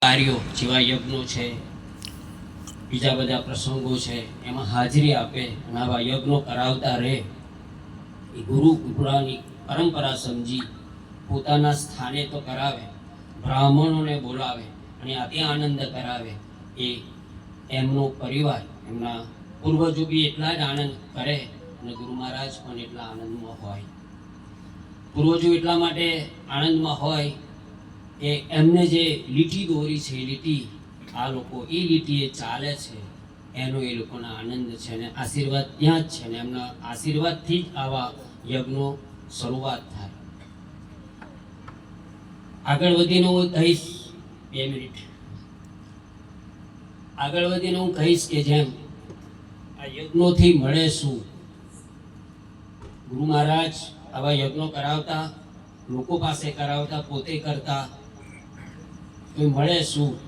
કાર્યો જેવા યજ્ઞો છે, બીજા બધા પ્રસંગો છે, એમાં હાજરી આપે અને આવા યજ્ઞો કરાવતા રહે. એ ગુરુ પુરાની પરંપરા સમજી પોતાના સ્થાને તો કરાવે, બ્રાહ્મણોને બોલાવે અને અતિ આનંદ કરાવે. એ એમનો પરિવાર, એમના પૂર્વજો બી એટલા જ આનંદ કરે અને ગુરુ મહારાજ પણ એટલા આનંદમાં હોય. પૂર્વજો એટલા માટે આનંદમાં હોય કે એમને જે લીટી દોરી છે, લીટી આ લોકો એ લીટીએ ચાલે છે, એનો એ લોકોના આનંદ છે ને આશીર્વાદ ત્યાં જ છે ને એમના આશીર્વાદથી જ આવા યજ્ઞો શરૂઆત થાય. આગળ વધીને હું કહીશ, 2 મિનિટ આગળ વધીને હું કહીશ કે જેમ આ યજ્ઞોથી મળે શું. ગુરુ મહારાજ આવા યજ્ઞો કરાવતા, લોકો પાસે કરાવતા, પોતે કરતા. તો મળે શું?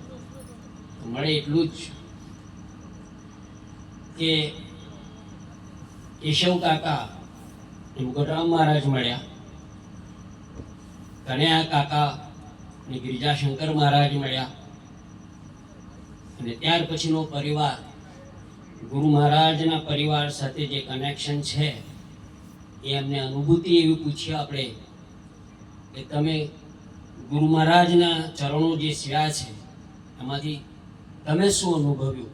મળે એટલું જ કે કેશવ કાકા મુગટરામ મહારાજ મળ્યા, કનૈયા કાકા અને ગિરિજાશંકર મહારાજ મળ્યા, અને ત્યાર પછીનો પરિવાર, ગુરુ મહારાજના પરિવાર સાથે જે કનેક્શન છે એ એમને અનુભૂતિ એવી પૂછી આપણે કે તમે ગુરુ મહારાજના ચરણો જે સ્યા છે એમાંથી તમે શું અનુભવ્યું?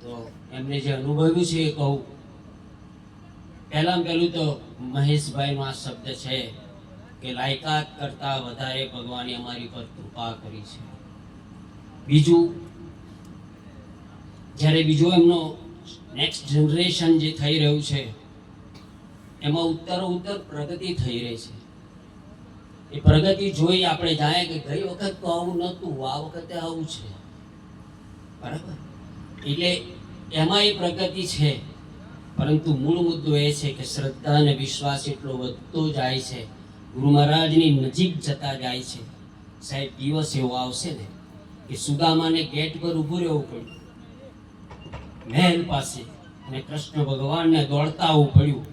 તો એમને જે અનુભવ્યું છે એ કહું. પહેલું તો મહેશભાઈનો આ શબ્દ છે કે લાયકાત કરતા વધારે ભગવાને અમારી પર કૃપા કરી છે. બીજું, જ્યારે બીજો એમનો નેક્સ્ટ જનરેશન જે થઈ રહ્યું છે એમાં ઉત્તરોત્તર પ્રગતિ થઈ રહી છે. એ પ્રગતિ જોઈ આપણે જાય કે ગઈ વખત તો આવું નહોતું, આ વખતે આવું છે, બરાબર? એટલે એમાં એ પ્રગતિ છે, પરંતુ મૂળ મુદ્દો એ છે કે શ્રદ્ધા અને વિશ્વાસ એટલો વધતો જાય છે, ગુરુ મહારાજની નજીક જતા જાય છે. સાહેબ, દિવસ એવો આવશે ને કે સુદામાને ગેટ પર ઊભું રહેવું પડ્યું મહેલ પાસે, અને કૃષ્ણ ભગવાનને દોડતા આવવું પડ્યું.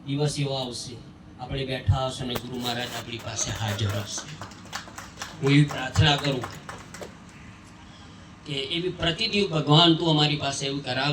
દિવસ એવો આવશે આપણે બેઠા હશે અને ગુરુ મહારાજ આપણી પાસે હાજર હશે. હું એવી પ્રાર્થના કરું કે એવી પ્રતિદિવ ભગવાન તું અમારી પાસે એવું કરાવ.